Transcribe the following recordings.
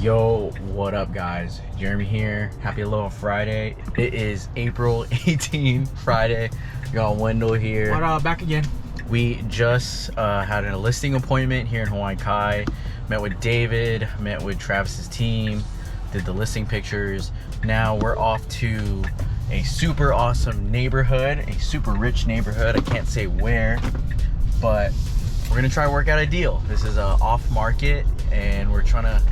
Yo, what up guys? Jeremy here. Happy Aloha Friday. It is April 18, Friday. Got Wendell here. What up, back again. We just had a listing appointment here in Hawaii Kai. Met with David, met with Travis's team, did the listing pictures. Now we're off to a super awesome neighborhood, a super rich neighborhood. I can't say where, but we're gonna try to work out a deal. This is off market and we're trying to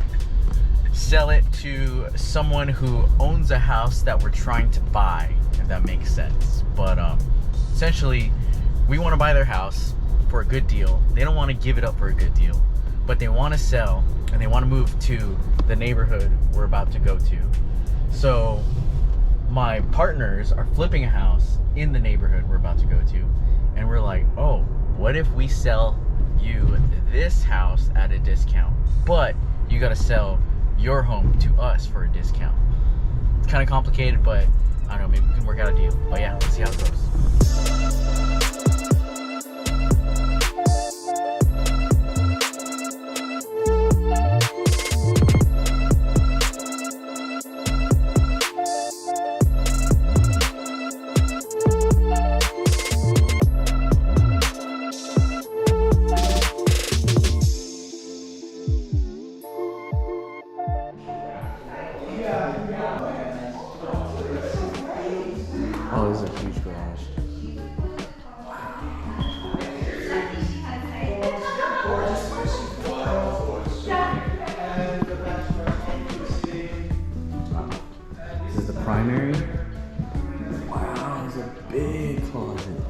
sell it to someone who owns a house that we're trying to buy, if that makes sense. But essentially, we want to buy their house for a good deal. They don't want to give it up for a good deal, but they want to sell and they want to move to the neighborhood we're about to go to. So my partners are flipping a house in the neighborhood we're about to go to, and we're like, oh, what if we sell you this house at a discount, but you got to sell your home to us for a discount. It's kind of complicated, but I don't know, maybe we can work out a deal. But yeah, let's see how it goes. Oh, this is a huge garage. This is the primary. Wow, it's a big closet.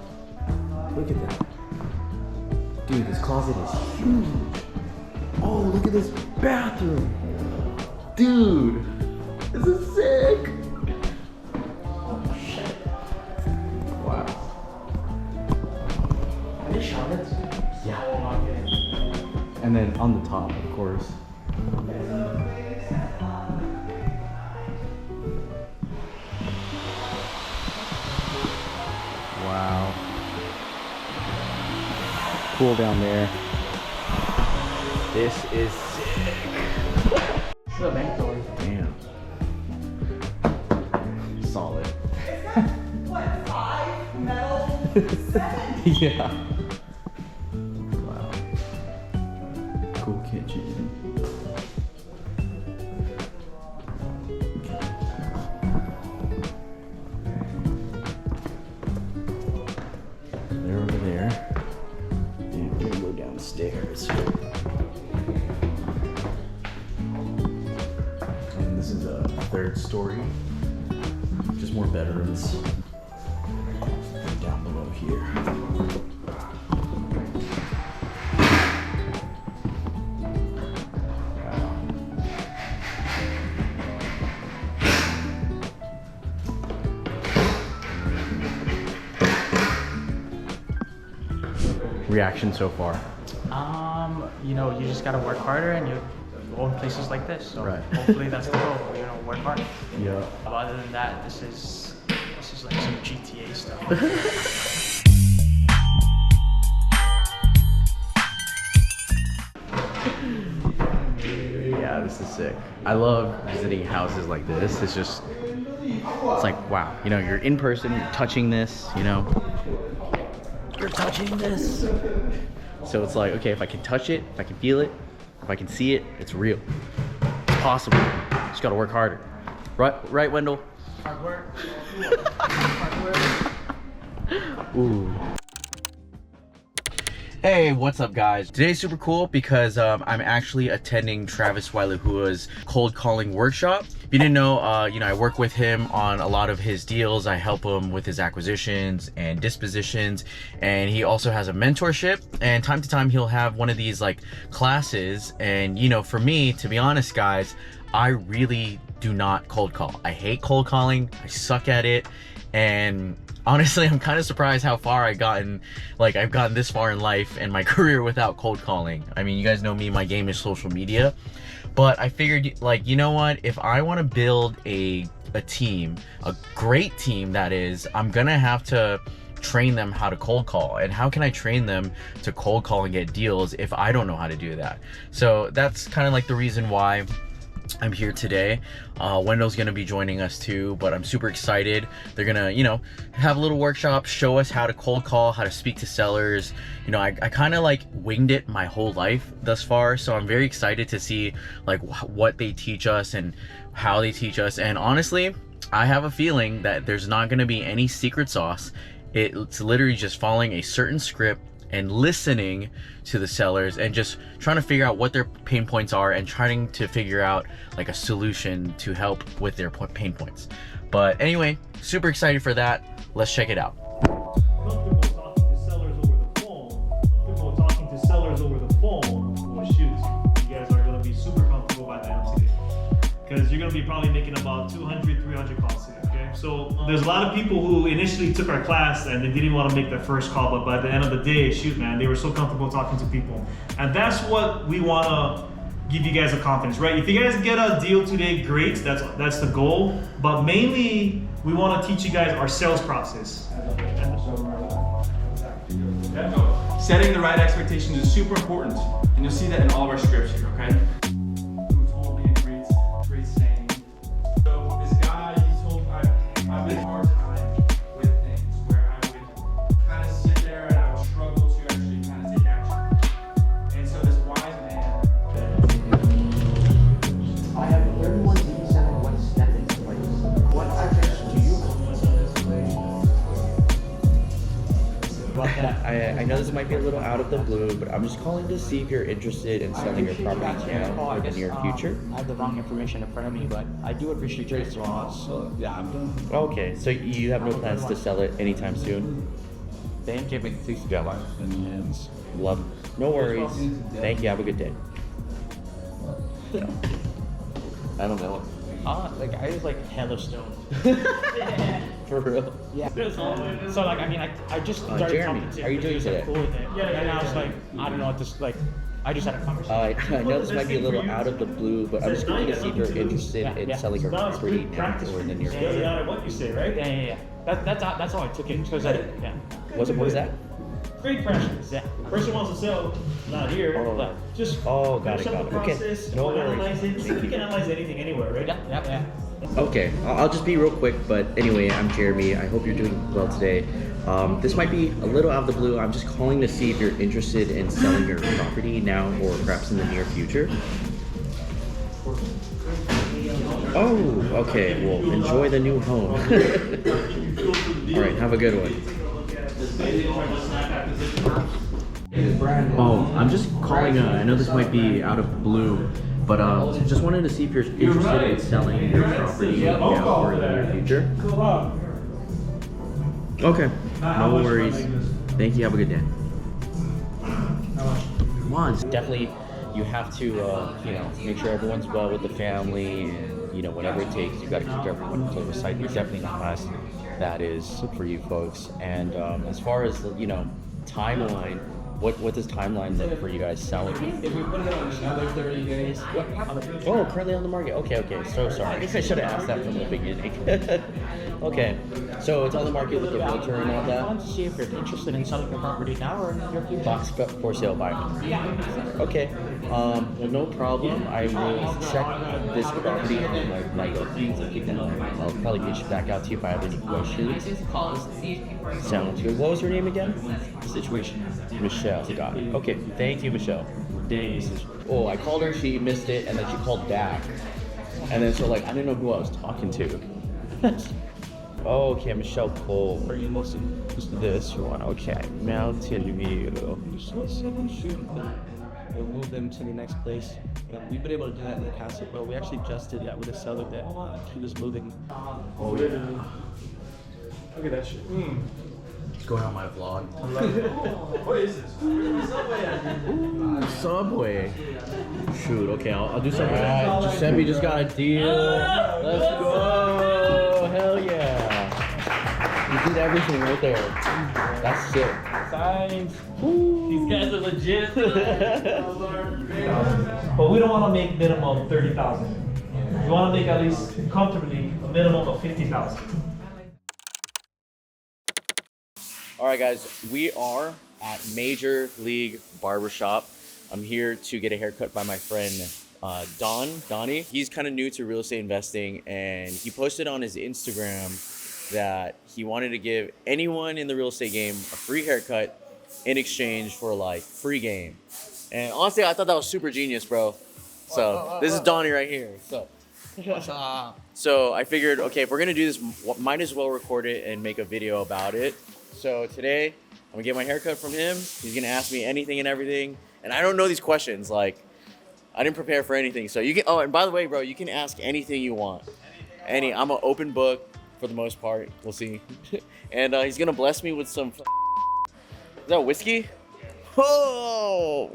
Look at that. Dude, this closet is huge. Oh, look at this bathroom. Dude, this is sick. Yeah. And then on the top, of course. Wow. Cool down there. This is sick. This is a bank door. Damn. Solid. What, 5 metal? 7? Yeah. Wow. Cool kitchen. They're over there. And we're gonna go downstairs. And this is a third story. Just more bedrooms. Down below here. Reaction so far? You know, you just gotta work harder, and you own places like this. So Right. hopefully that's the goal. You know, work hard. Yeah. But other than that, this is like some GTA stuff. Yeah, this is sick. I love visiting houses like this. It's like, wow, you know, you're in person, you're touching this, you know, you're touching this. So it's like, okay, if I can touch it, if I can feel it, if I can see it, it's real. It's possible. Just gotta work harder. Right, Wendell? Hard work. Hard work. Ooh. Hey, what's up guys? Today's super cool because I'm actually attending Travis Wailuhua's cold calling workshop. If you didn't know, I work with him on a lot of his deals. I help him with his acquisitions and dispositions, and he also has a mentorship, and time to time he'll have one of these like classes. And you know, for me, to be honest guys, I really do not cold call. I hate cold calling. I suck at it. And honestly, I'm kind of surprised how far I've gotten this far in life and my career without cold calling. I mean, you guys know me, my game is social media. But I figured, like, you know what? If I want to build a team, a great team that is, I'm gonna have to train them how to cold call. And how can I train them to cold call and get deals if I don't know how to do that? So that's kind of like the reason why I'm here today. Wendell's gonna be joining us too, but I'm super excited. They're gonna, you know, have a little workshop, show us how to cold call, how to speak to sellers. You know, I kind of like winged it my whole life thus far, so I'm very excited to see like what they teach us and how they teach us. And honestly, I have a feeling that there's not gonna be any secret sauce. It's literally just following a certain script and listening to the sellers and just trying to figure out what their pain points are and trying to figure out like a solution to help with their pain points. But anyway, super excited for that. Let's check it out. Comfortable talking to sellers over the phone. Comfortable talking to sellers over the phone. Well, shoot, you guys are going to be super comfortable by the end of today, because you're going to be probably making about 200, 300 calls today. Okay, so there's a lot of people who initially took our class and they didn't want to make their first call, but by the end of the day, shoot, man, they were so comfortable talking to people, and that's what we want to give you guys a confidence, right? If you guys get a deal today, great. That's the goal. But mainly, we want to teach you guys our sales process. Setting the right expectations is super important, and you'll see that in all of our scripts here, okay? Who told me a great saying. So this guy, he told I've been hard time with things where I would kind of sit there and I would struggle to actually kind of take action. And so this wise man. I have 3187 one step in place. What address do you I know this might be a little out of the blue, but I'm just calling to see if you're interested in selling your property now or in the near future. I have the wrong information in front of me, but I do appreciate your response. So yeah, I'm done. Okay, so you have no plans to sell it anytime soon? Thank you, big six dollar. Love. No worries. Thank you. Have a good day. I don't know. Like I was like hella stoned. For real. Yeah. So like I mean I just started Jeremy, talking to how are you him, doing he was, like, today? cool with it. Yeah, and I was like, I don't know, just like I just had a conversation. I know this might be a little out of the blue, but I'm just calling to see if you're interested in selling your property now or in the near No future. matter what you say, right? Yeah. That's how I took it because yeah. What was that? Great practice. Yeah. Person wants to sell, not here, Oh. but just Oh, got finish it, up got the it. Okay. process, No analyze worries. it. You can analyze anything anywhere, right? Yeah. Okay, I'll just be real quick, but anyway, I'm Jeremy. I hope you're doing well today. This might be a little out of the blue. I'm just calling to see if you're interested in selling your property now or perhaps in the near future. Oh, okay. Well, enjoy the new home. All right, have a good one. Oh, I'm just calling. I know this might be out of blue, but just wanted to see if you're interested in selling your property now or in the near future. Okay, no worries. Thank you. Have a good day. Come on. Definitely, you have to, make sure everyone's well with the family, and whatever it takes, you got to keep everyone close to sight. There's definitely a class that is for you folks. And as far as timeline. What does timeline look for you guys selling? If we put it on another 30 days. Oh, currently on the market. Okay. So sorry. I guess I should have asked that from the beginning. Okay. So it's on the market with the realtor and all I that? want to see if you're interested in selling your property now or in your future. Box for sale by. Okay. Well, no problem. I will check this property and my fees. I'll probably reach back out to you if I have any questions. Sounds good. What was her name again? Situation. Michelle. Got it. Okay. Thank you, Michelle. Oh, I called her. She missed it, and then she called back. And then so I didn't know who I was talking to. Okay, Michelle Cole. Are you listening? This one. Okay. Mountain View. We'll move them to the next place. We've been able to do that in the past. Well, we actually just did that with a seller that he was moving. Oh yeah. Look at that shit. It's going on my vlog. What is this? Ooh, Subway. Shoot. Okay, I'll do something. Alright, Giuseppe just got a deal. Let's go. Hell yeah. You did everything right there. That's sick. Signs. These guys are legit. But we don't want to make minimum 30,000. We want to make at least comfortably a minimum of 50,000. All right, guys, we are at Major League Barbershop. I'm here to get a haircut by my friend Donnie. He's kind of new to real estate investing, and he posted on his Instagram that he wanted to give anyone in the real estate game a free haircut in exchange for like free game. And honestly, I thought that was super genius, bro. So this is Donnie right here. So I figured, okay, if we're gonna do this, might as well record it and make a video about it. So today, I'm gonna get my haircut from him. He's gonna ask me anything and everything. And I don't know these questions, like, I didn't prepare for anything. So you can, oh, and by the way, bro, you can ask anything you want. I'm an open book for the most part. We'll see. And he's gonna bless me with some, is that whiskey? Oh!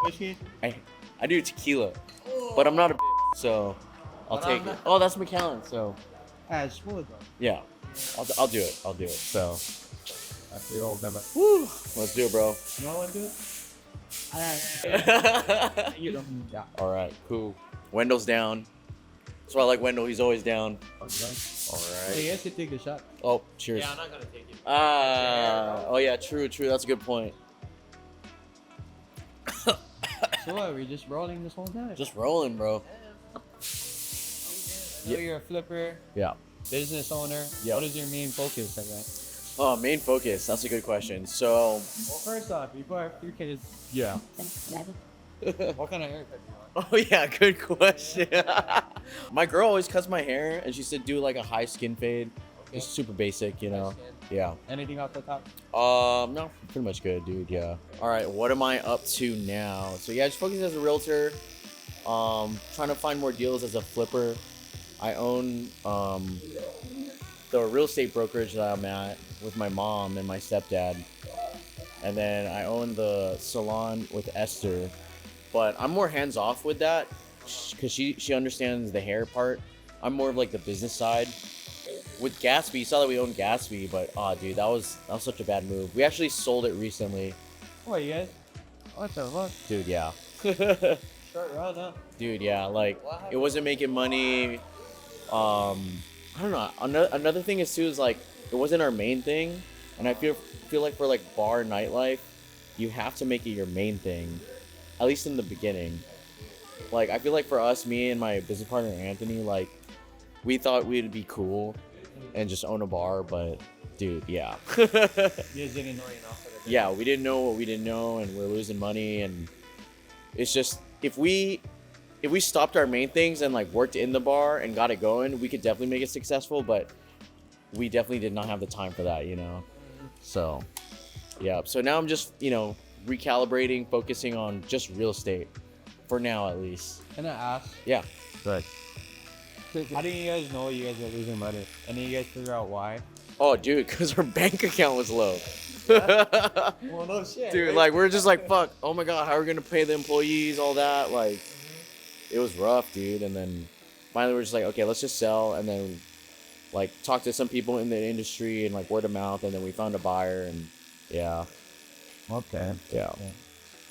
Whiskey? I do tequila, but I'm not a bitch, so I'll take it. Oh, that's Macallan, so. It's smooth though. Yeah, I'll do it. So, Woo! let's do it, bro. You want to do it? You don't need that. All right, cool. Wendell's down. That's why I like Wendell. He's always down. All Hey, right. you guys should take a shot. Oh, cheers. Yeah, I'm not gonna take it. Oh yeah, true. That's a good point. So what, are we just rolling this whole time? Just rolling, bro. So you're a flipper, Yeah. business owner. Yeah. What is your main focus at that? Oh, main focus. That's a good question. So, Well, first off, before you can just... yeah. What kind of haircut do you want? Oh yeah, good question. My girl always cuts my hair, and she said do like a high skin fade. Okay. Just super basic, you know. Yeah. Anything off the top? No, pretty much good, dude. Yeah. All right, what am I up to now? So yeah, just focus as a realtor. Trying to find more deals as a flipper. I own the real estate brokerage that I'm at with my mom and my stepdad, and then I own the salon with Esther. But I'm more hands off with that because she understands the hair part. I'm more of like the business side. With Gatsby, you saw that we own Gatsby, but dude, that was such a bad move. We actually sold it recently. What, you guys? What the fuck? Dude, yeah. Short run, huh? Dude, yeah, like it wasn't making money. I don't know. Another thing is too is like it wasn't our main thing, and I feel like for like bar nightlife, you have to make it your main thing, at least in the beginning. Like I feel like for us, me and my business partner Anthony, like we thought we'd be cool and just own a bar, but dude, yeah. You guys didn't know enough of it. Yeah, we didn't know what we didn't know, and we're losing money, and it's just if we stopped our main things and like worked in the bar and got it going, we could definitely make it successful, but we definitely did not have the time for that, you know. So yeah, so now I'm just, you know, recalibrating, focusing on just real estate for now at least. Can I ask? Yeah, good. How do you guys know you guys are losing money? And then you guys figure out why? Oh dude, because our bank account was low. Well, no shit. Dude, right? like we're just like, fuck, oh my god, how are we gonna pay the employees, all that? Like it was rough, dude. And then finally we're just like, okay, let's just sell, and then like talk to some people in the industry and like word of mouth, and then we found a buyer, and yeah. Okay. Yeah.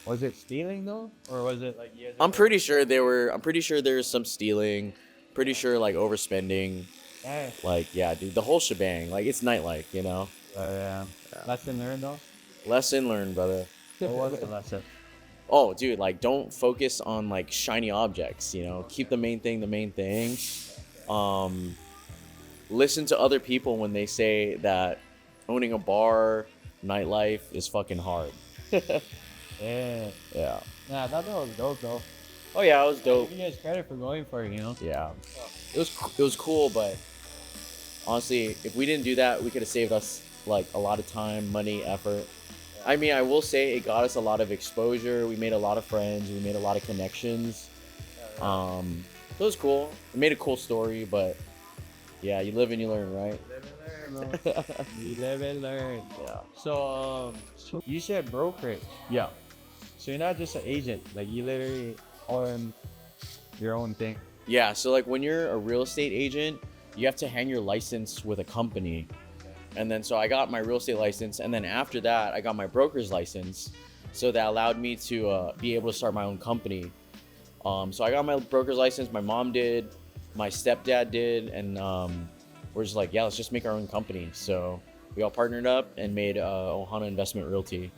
Was it stealing though, or was it like you guys? I'm pretty sure there's some stealing, pretty sure like overspending, Hey. like yeah, dude, the whole shebang. Like it's nightlife, you know. Yeah. Lesson learned though. Lesson learned, brother. What was the lesson? Oh, dude, like don't focus on like shiny objects, you know. Keep the main thing the main thing. Listen to other people when they say that owning a bar, nightlife is fucking hard. Yeah. Yeah. Nah, I thought that was dope though. Oh yeah, it was dope. You guys credit for going for it, you know. Yeah. It was cool, but honestly, if we didn't do that, we could have saved us like a lot of time, money, effort. I mean, I will say it got us a lot of exposure. We made a lot of friends. We made a lot of connections. So it was cool. It made a cool story, but yeah, you live and you learn, right? You live and learn. Yeah. So, you said brokerage. Yeah. So you're not just an agent. Like you literally own your own thing. Yeah. So like when you're a real estate agent, you have to hang your license with a company. And then so I got my real estate license, and then after that, I got my broker's license. So that allowed me to be able to start my own company. So I got my broker's license. My mom did, my stepdad did, and we're just like, yeah, let's just make our own company. So we all partnered up and made Ohana Investment Realty.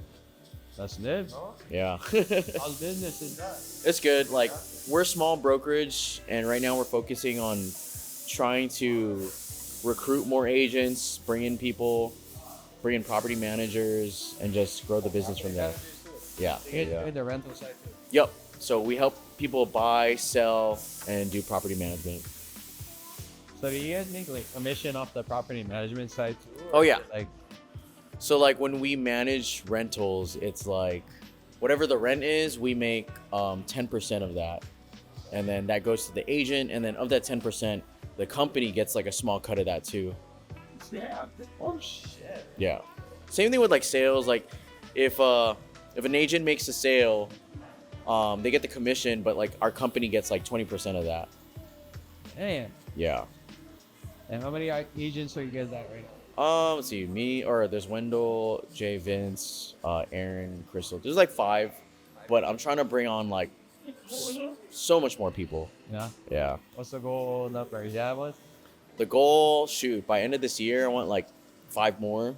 That's it, bro. Yeah. How's business is that? It's good. Like we're a small brokerage, and right now we're focusing on trying to recruit more agents, bring in people, bring in property managers, and just grow the business from there. Yeah. In the rental side too. Yep. So we help people buy, sell, and do property management. So do you guys make like commission off the property management side too? Oh, yeah. Like, So like when we manage rentals, it's like whatever the rent is, we make 10% of that, and then that goes to the agent, and then of that 10%, the company gets like a small cut of that too. yeah. Oh shit. Yeah. Same thing with like sales. Like if an agent makes a sale, they get the commission, but like our company gets like 20% of that. Damn. Yeah. And how many agents are you guys at right now? Let's see, there's Wendell, Jay, Vince, Aaron, Crystal. There's like 5, but I'm trying to bring on like so much more people. Yeah. Yeah. What's the goal number? Yeah, what? The goal, by end of this year, I want like 5 more.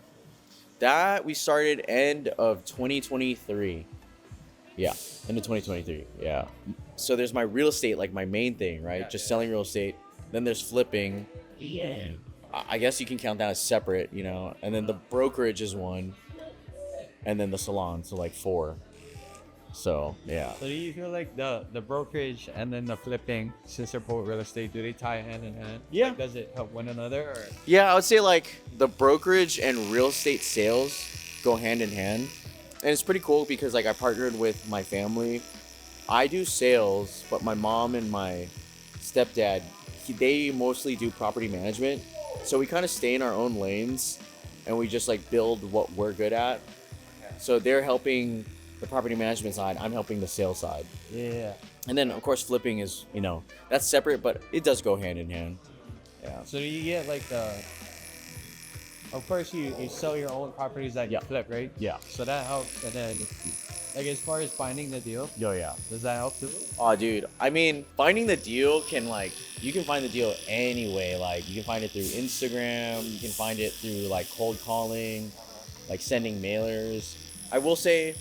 That we started end of 2023. Yeah, end of 2023. Yeah. So there's my real estate, like my main thing, right? Just selling real estate. Then there's flipping. Yeah. I guess you can count that as separate, you know. And then the brokerage is 1, and then the salon, so like 4. So yeah. So do you feel like the brokerage and then the flipping, since they're both real estate, do they tie hand in hand? Yeah. Like, does it help one another? Or? Yeah, I would say like the brokerage and real estate sales go hand in hand. And it's pretty cool because like I partnered with my family. I do sales, but my mom and my stepdad, they mostly do property management. So we kind of stay in our own lanes and we just like build what we're good at. So they're helping the property management side, I'm helping the sales side. Yeah. And then of course flipping is, that's separate, but it does go hand in hand. Yeah. So do you get like of course you sell your own properties that you Yeah. flip, right? Yeah. So that helps. And then like as far as finding the deal, Yeah. does that help too? Oh, dude. I mean, finding the deal you can find the deal anyway. Like, you can find it through Instagram. You can find it through, like, cold calling, like, sending mailers. I will say,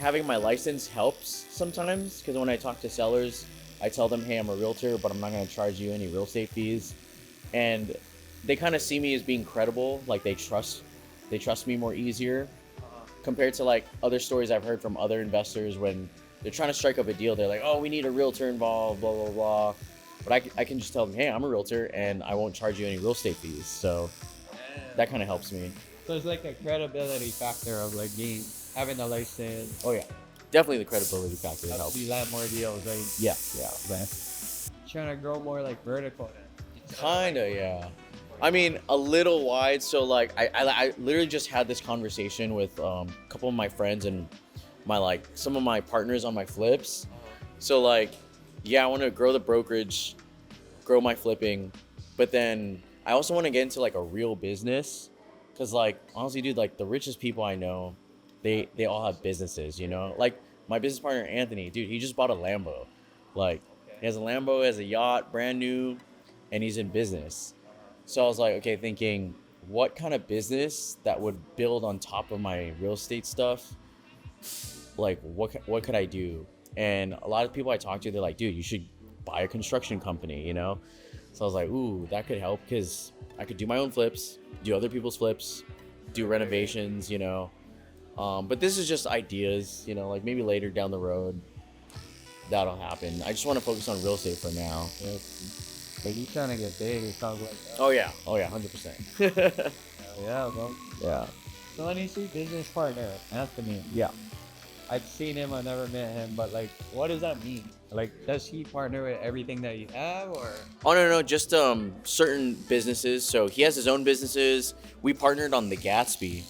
having my license helps sometimes, because when I talk to sellers, I tell them, hey, I'm a realtor, but I'm not going to charge you any real estate fees. And they kind of see me as being credible. Like, they trust me more easier. Compared to like other stories I've heard from other investors when they're trying to strike up a deal, they're like, oh, we need a realtor involved, blah, blah, blah. But I can just tell them, hey, I'm a realtor and I won't charge you any real estate fees. So that kind of helps me. So it's like a credibility factor of like having a license. Oh, yeah. Definitely the credibility factor that Helps helps. you land more deals, right? Yeah. Trying to grow more like vertical. Kind of, yeah. I mean, a little wide. So like, I literally just had this conversation with a couple of my friends and some of my partners on my flips. So like, yeah, I want to grow the brokerage, grow my flipping, but then I also want to get into like a real business. Cause like, honestly, dude, like the richest people I know, they all have businesses, like my business partner, Anthony, dude, he just bought a Lambo. Like he has a Lambo, he has a yacht, brand new, and he's in business. So I was like, okay, thinking what kind of business that would build on top of my real estate stuff? Like what could I do? And a lot of people I talk to, they're like, dude, you should buy a construction company, So I was like, ooh, that could help because I could do my own flips, do other people's flips, do renovations, But this is just ideas, like maybe later down the road that'll happen. I just want to focus on real estate for now. But you trying to get big, it sounds like that. Oh yeah, 100%. Yeah, bro. Yeah. So when you see business partner, Anthony, Yeah. I've seen him, I've never met him, but like, what does that mean? Like, does he partner with everything that you have, or? Oh no, just certain businesses. So he has his own businesses. We partnered on the Gatsby,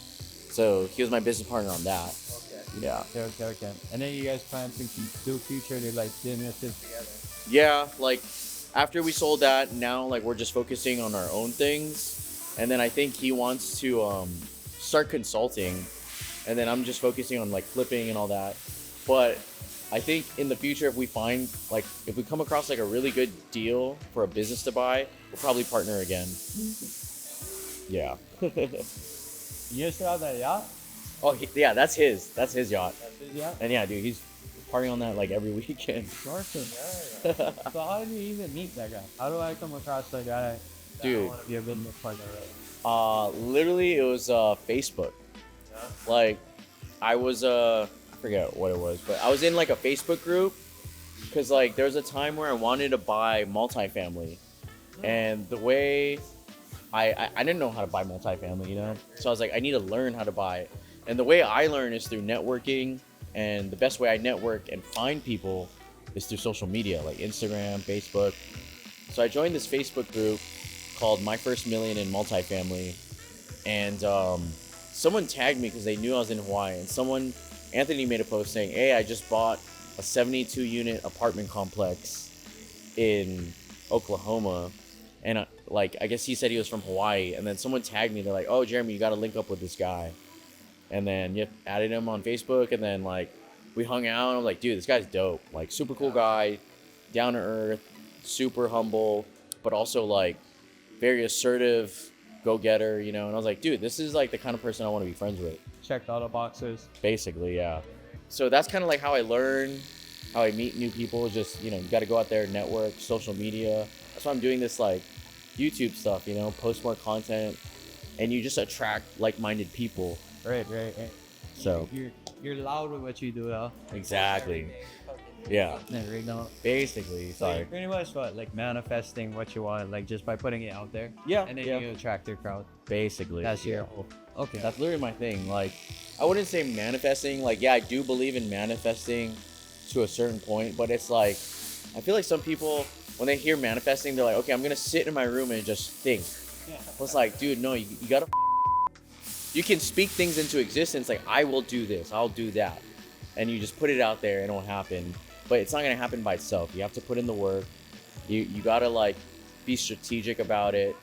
so he was my business partner on that. Okay. Yeah. Okay. And then you guys plan to do future like businesses together. Yeah, like after we sold that, now like we're just focusing on our own things, and then I think he wants to start consulting, and then I'm just focusing on like flipping and all that. But I think in the future, if we come across like a really good deal for a business to buy, we'll probably partner again. Yeah. You still have that yacht? Oh yeah, that's his yacht. That's his yacht? And yeah, dude, he's party on that like every weekend. Martin. So how did you even meet that guy? How do I come across that guy? That Dude. I want to be a business partner with? Literally it was Facebook. Like I was I forget what it was, but I was in like a Facebook group because like there was a time where I wanted to buy multifamily, and the way I didn't know how to buy multifamily, you know, so I was like, I need to learn how to buy it, and the way I learn is through networking, and the best way I network and find people is through social media like Instagram, Facebook. So I joined this Facebook group called My First Million in Multifamily, and someone tagged me because they knew I was in Hawaii, and Anthony made a post saying, hey, I just bought a 72 unit apartment complex in Oklahoma, and like I guess he said he was from Hawaii, and then someone tagged me, they're like, oh Jeremy, you got to link up with this guy, and then added him on Facebook, and then like we hung out, and I'm like, dude, this guy's dope, like super cool guy, down to earth, super humble, but also like very assertive, go-getter, you know. And I was like, dude, this is like the kind of person I want to be friends with. Checked all the boxes. Basically, yeah. So that's kind of like how I learn, how I meet new people. Just, you know, you got to go out there, network, social media. That's why I'm doing this like YouTube stuff, you know, post more content, and you just attract like-minded people. Right. So You're loud with what you do, though. exactly, yeah. There we go. Basically, sorry. Pretty much what, like manifesting what you want, like just by putting it out there. Yeah, And then yeah. you attract your crowd. Basically, That's yeah. your whole. Okay. That's literally my thing. Like, I wouldn't say manifesting. Like, yeah, I do believe in manifesting to a certain point, but it's like, I feel like some people, when they hear manifesting, they're like, okay, I'm gonna sit in my room and just think. Well, it's like, dude, no, you gotta. You can speak things into existence. Like, I will do this, I'll do that, and you just put it out there, and it'll happen. But it's not gonna happen by itself. You have to put in the work. You gotta like be strategic about it,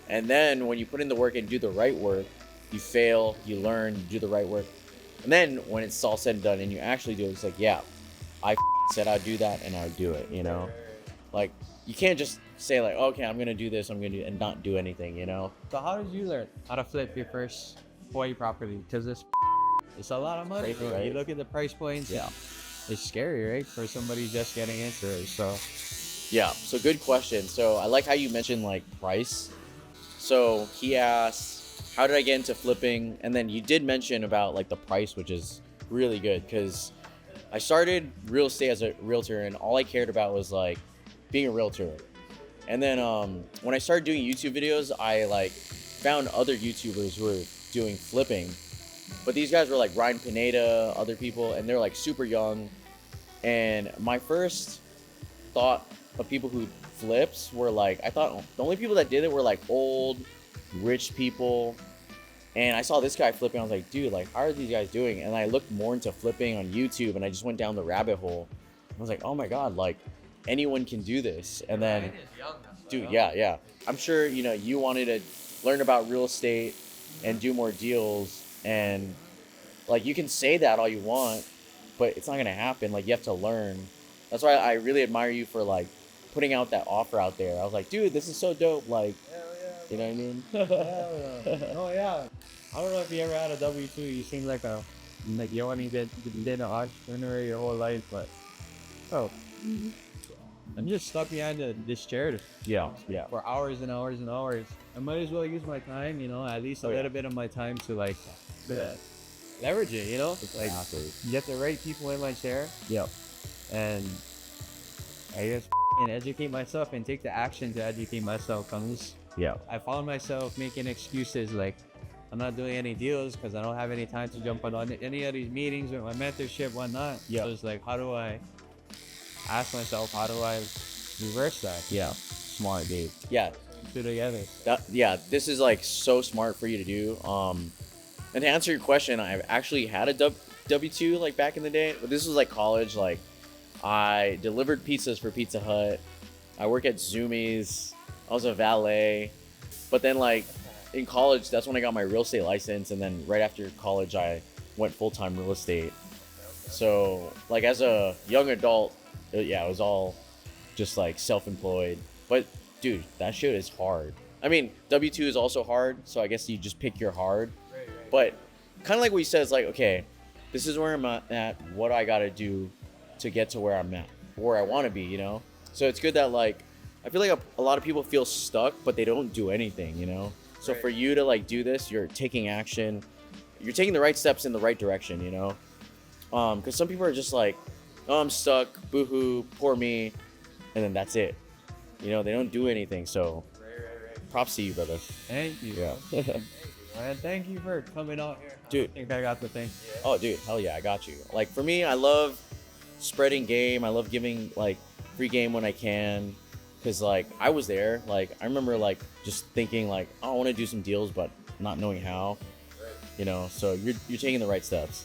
and then when you put in the work and do the right work, you fail, you learn, you do the right work, and then when it's all said and done and you actually do it, it's like, yeah, I said I'd do that and I'd do it, you know. Like, you can't just say like, okay, I'm gonna do this, I'm gonna do, and not do anything, you know. So how did you learn how to flip your first Hawaii property? Because it's a lot of money. Crazy, Bro. right? You look at the price points. Yeah. It's scary, right, for somebody just getting into it. So Yeah, so good question. So I like how you mentioned like price. So he asked, how did I get into flipping? And then you did mention about like the price, which is really good because I started real estate as a realtor, and all I cared about was like being a realtor. And then when I started doing YouTube videos, I like found other YouTubers who were doing flipping, but these guys were like Ryan Pineda, other people, and they're like super young. And my first thought of people who flips were like, I thought the only people that did it were like old, rich people. And I saw this guy flipping. I was like, dude, like, how are these guys doing? And I looked more into flipping on YouTube, and I just went down the rabbit hole. I was like, oh my God, like anyone can do this. And then, dude, yeah. I'm sure, you know, you wanted to learn about real estate and do more deals. And like, you can say that all you want, but it's not going to happen. Like, you have to learn. That's why I really admire you for like putting out that offer out there. I was like, dude, this is so dope. Like, you know what I mean? Oh yeah. I don't know if you ever had a W-2. You seem like you only been an entrepreneur your whole life, but I'm just stuck behind this chair Yeah. for hours and hours and hours. I might as well use my time, you know, at least a little bit of my time to like leverage it, you know? Like get the right people in my chair. Yep. And I just educate myself and take the action to educate myself. Yeah. I found myself making excuses like I'm not doing any deals because I don't have any time to jump on any of these meetings with my mentorship, whatnot. Yeah. So it's like, how do I ask myself, how do I reverse that? Yeah. Smart, dude. Yeah. Put it together. This is like so smart for you to do. And to answer your question, I've actually had a W-2 like back in the day, but this was like college. Like, I delivered pizzas for Pizza Hut. I work at Zoomies. I was a valet. But then like in college, that's when I got my real estate license. And then right after college, I went full-time real estate. So like as a young adult, it was all just like self-employed. But dude, that shit is hard. I mean, W-2 is also hard. So I guess you just pick your hard. But kind of like what you said, it's like, okay, this is where I'm at, what I got to do to get to where I'm at, where I want to be, you know? So it's good that like, I feel like a lot of people feel stuck, but they don't do anything, you know? So for you to like do this, you're taking action, you're taking the right steps in the right direction, you know? Because some people are just like, oh, I'm stuck, boohoo, poor me, and then that's it. You know, they don't do anything, so props to you, brother. Thank you. Yeah. Thank you, man. Thank you for coming out here. Dude. I think I got the thing. Oh, dude, hell yeah, I got you. Like, for me, I love spreading game. I love giving, like, free game when I can. Because, like, I was there. Like, I remember, like, just thinking, like, oh, I want to do some deals, but not knowing how. You know, so you're taking the right steps.